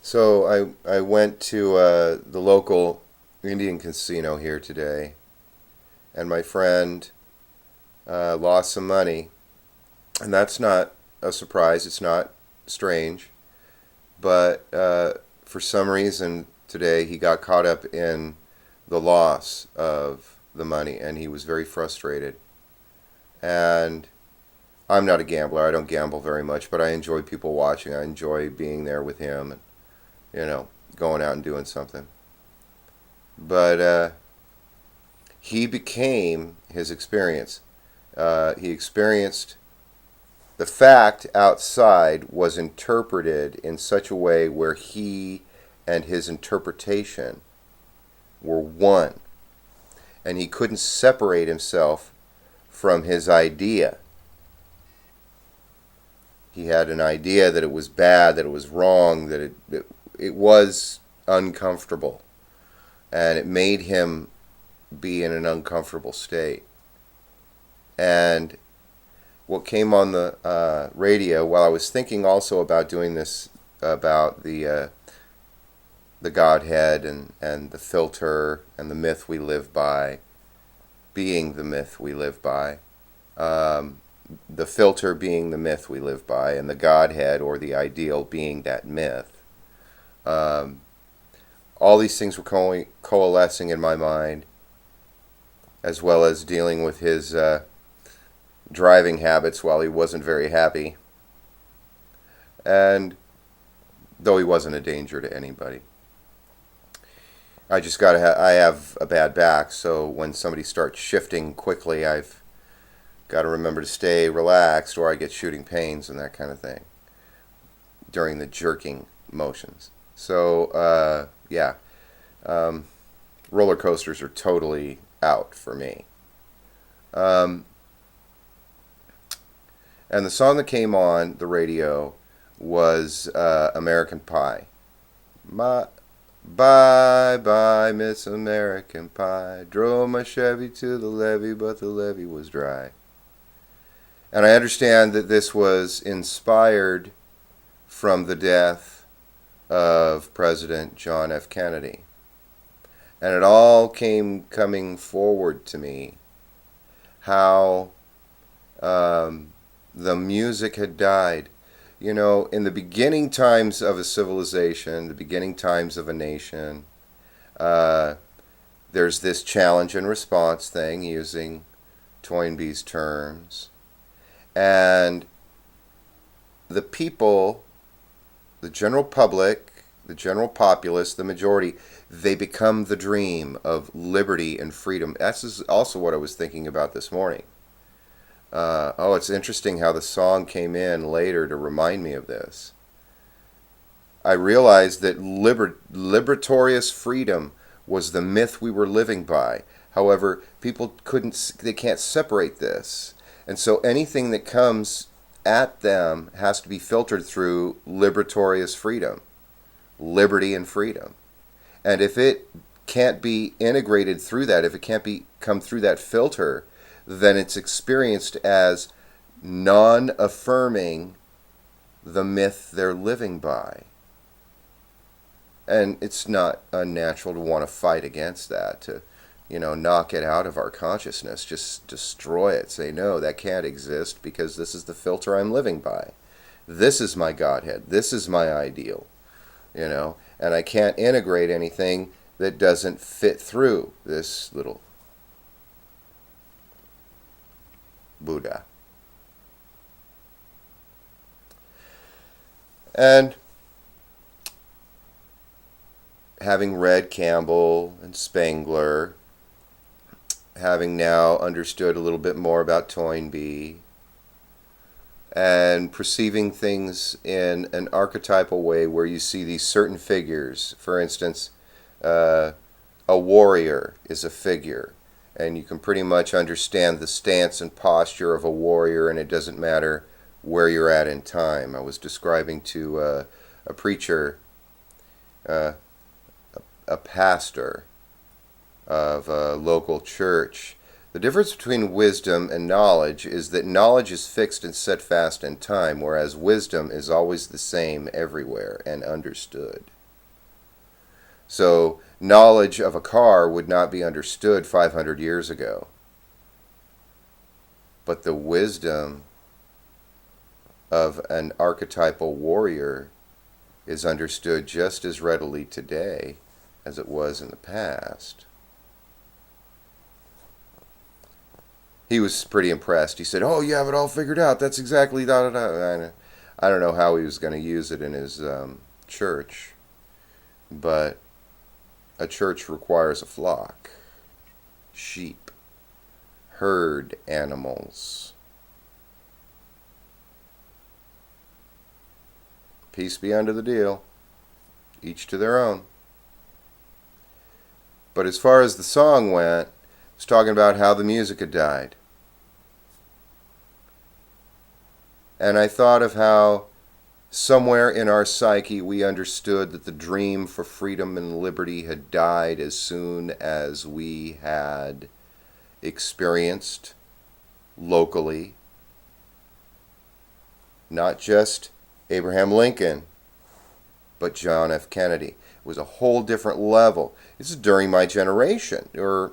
So I went to the local Indian casino here today, and my friend lost some money, and that's not a surprise. It's not strange, but for some reason today he got caught up in the loss of the money, and he was very frustrated. And I'm not a gambler. I don't gamble very much, but I enjoy people watching. I enjoy being there with him, and going out and doing something. But he became his experience. He experienced the fact outside was interpreted in such a way where he and his interpretation were one, and he couldn't separate himself from his idea. He had an idea that it was bad, that it was wrong, that it was uncomfortable, and it made him be in an uncomfortable state. And what came on the radio while I was thinking also about doing this about the Godhead and the filter and the myth we live by, being the myth we live by, the filter being the myth we live by, and the Godhead or the ideal being that myth. All these things were coalescing in my mind, as well as dealing with his driving habits while he wasn't very happy, and though he wasn't a danger to anybody. I just I have a bad back, so when somebody starts shifting quickly, I've got to remember to stay relaxed, or I get shooting pains and that kind of thing during the jerking motions. So, yeah, roller coasters are totally out for me. And the song that came on the radio was American Pie. Bye bye, Miss American Pie. Drove my Chevy to the levee, but the levee was dry. And I understand that this was inspired from the death of President John F. Kennedy. And it all came coming forward to me how the music had died. In the beginning times of a civilization, the beginning times of a nation, there's this challenge and response thing, using Toynbee's terms. And the people, the general public, the general populace, the majority, they become the dream of liberty and freedom. That's also what I was thinking about this morning. It's interesting how the song came in later to remind me of this. I realized that liberatorious freedom was the myth we were living by. However, people they can't separate this. And so anything that comes at them has to be filtered through liberatorious freedom, liberty and freedom. And if it can't be integrated through that, if it can't come through that filter, then it's experienced as non-affirming the myth they're living by. And it's not unnatural to want to fight against that, to, knock it out of our consciousness, just destroy it, say, no, that can't exist because this is the filter I'm living by. This is my Godhead. This is my ideal, and I can't integrate anything that doesn't fit through this little Buddha. And having read Campbell and Spengler, having now understood a little bit more about Toynbee, and perceiving things in an archetypal way where you see these certain figures. For instance, a warrior is a figure, and you can pretty much understand the stance and posture of a warrior, and it doesn't matter where you're at in time. I was describing to a preacher, a pastor of a local church, The difference between wisdom and knowledge is that knowledge is fixed and set fast in time, whereas wisdom is always the same everywhere and understood. So, knowledge of a car would not be understood 500 years ago. But the wisdom of an archetypal warrior is understood just as readily today as it was in the past. He was pretty impressed. He said, "Oh, you have it all figured out. That's exactly da da da." I don't know how he was going to use it in his church, but a church requires a flock, sheep, herd animals. Peace be unto the deal. Each to their own. But as far as the song went, it was talking about how the music had died. And I thought of how somewhere in our psyche we understood that the dream for freedom and liberty had died as soon as we had experienced locally not just Abraham Lincoln, but John F. Kennedy. It was a whole different level. This is during my generation, I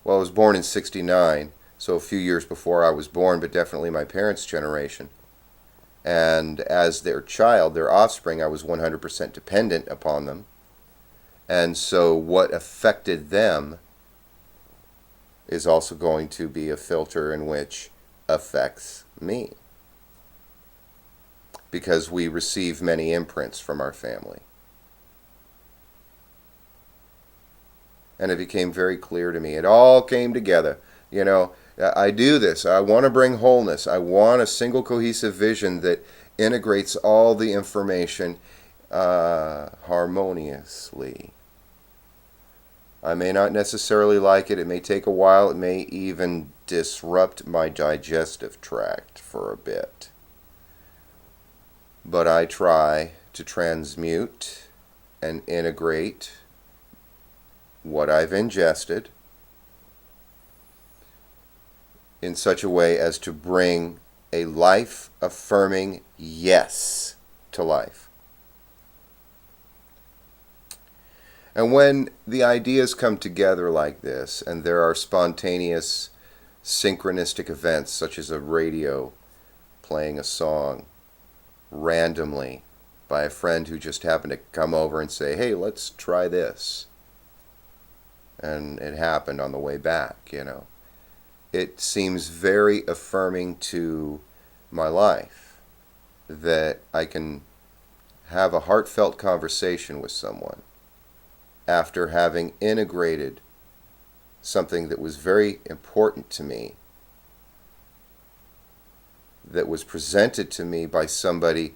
was born in '69, so a few years before I was born, but definitely my parents' generation. And as their child, their offspring, I was 100% dependent upon them. And so what affected them is also going to be a filter in which affects me, because we receive many imprints from our family. And it became very clear to me. It all came together. I do this. I want to bring wholeness. I want a single cohesive vision that integrates all the information harmoniously. I may not necessarily like it. It may take a while. It may even disrupt my digestive tract for a bit. But I try to transmute and integrate what I've ingested in such a way as to bring a life-affirming yes to life. And when the ideas come together like this, and there are spontaneous synchronistic events, such as a radio playing a song randomly by a friend who just happened to come over and say, "Hey, let's try this." And it happened on the way back, It seems very affirming to my life that I can have a heartfelt conversation with someone after having integrated something that was very important to me, that was presented to me by somebody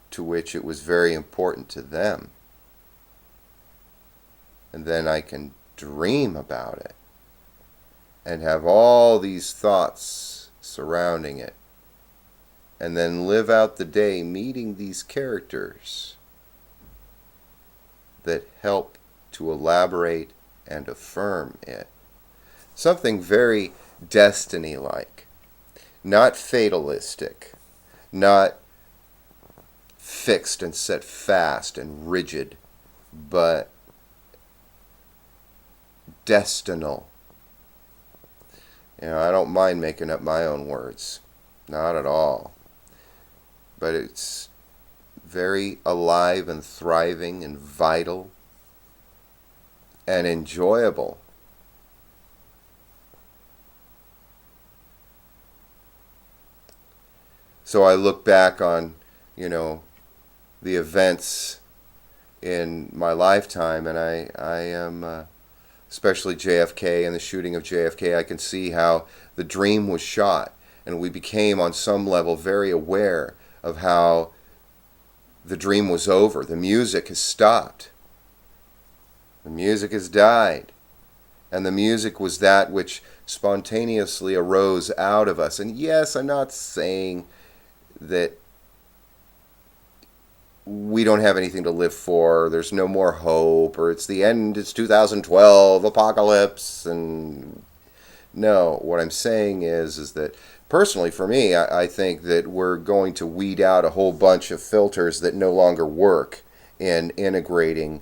to which it was very important to them. And then I can dream about it and have all these thoughts surrounding it, and then live out the day meeting these characters that help to elaborate and affirm it. Something very destiny-like, not fatalistic, not fixed and set fast and rigid, but destinal. I don't mind making up my own words. Not at all. But it's very alive and thriving and vital and enjoyable. So I look back on, the events in my lifetime, and I am... especially JFK and the shooting of JFK, I can see how the dream was shot, and we became on some level very aware of how the dream was over. The music has stopped. The music has died. And the music was that which spontaneously arose out of us. And yes, I'm not saying that we don't have anything to live for, there's no more hope, or it's the end, it's 2012, apocalypse, and No, what I'm saying is that personally for me, I think that we're going to weed out a whole bunch of filters that no longer work in integrating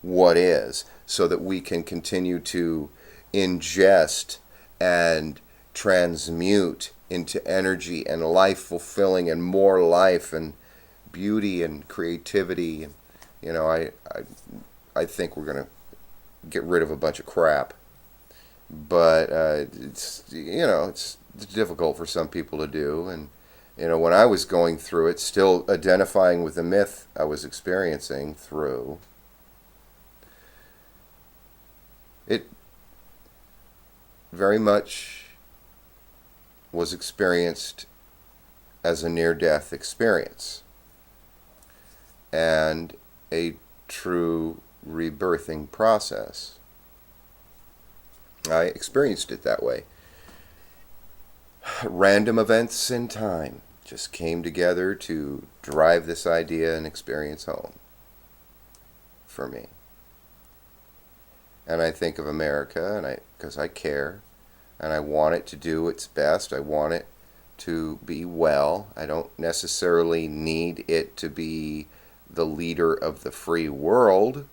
what is, so that we can continue to ingest and transmute into energy and life fulfilling and more life and beauty and creativity. You know, I think we're going to get rid of a bunch of crap, but it's difficult for some people to do. And when I was going through it, still identifying with the myth I was experiencing through it, very much was experienced as a near-death experience and a true rebirthing process. I experienced it that way. Random events in time just came together to drive this idea and experience home for me. And I think of America, and because I care, and I want it to do its best. I want it to be well. I don't necessarily need it to be the leader of the free world.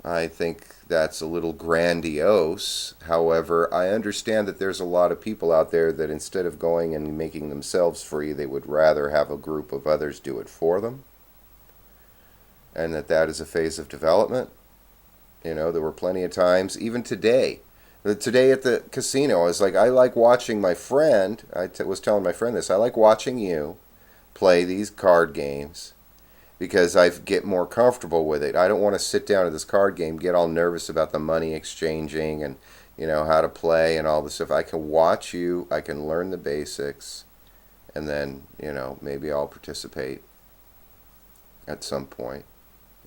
I think that's a little grandiose. However, I understand that there's a lot of people out there that instead of going and making themselves free, they would rather have a group of others do it for them. And that is a phase of development. There were plenty of times, even today. Today at the casino, I was like, I like watching my friend, was telling my friend this, I like watching you play these card games because I get more comfortable with it. I don't want to sit down at this card game, get all nervous about the money exchanging and, how to play and all this stuff. I can watch you, I can learn the basics, and then, maybe I'll participate at some point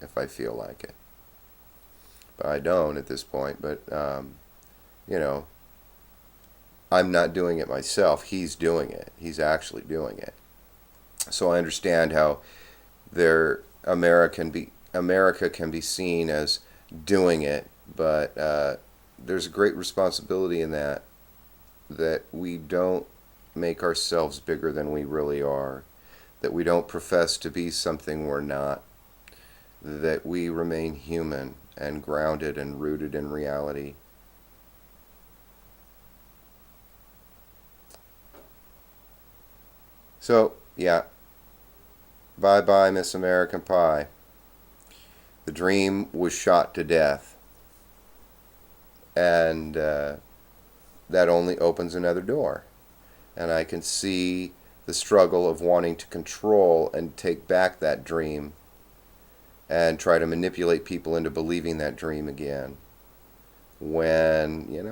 if I feel like it. But I don't at this point. But, I'm not doing it myself. He's doing it. He's actually doing it. So I understand how America can be seen as doing it, but there's a great responsibility in that we don't make ourselves bigger than we really are, that we don't profess to be something we're not, that we remain human and grounded and rooted in reality. So, yeah, bye-bye, Miss American Pie. The dream was shot to death, and that only opens another door. And I can see the struggle of wanting to control and take back that dream and try to manipulate people into believing that dream again. When, you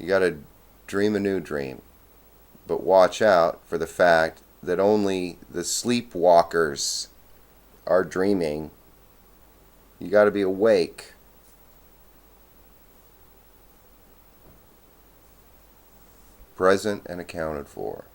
got to dream a new dream. But watch out for the fact that only the sleepwalkers are dreaming. You got to be awake. Present and accounted for.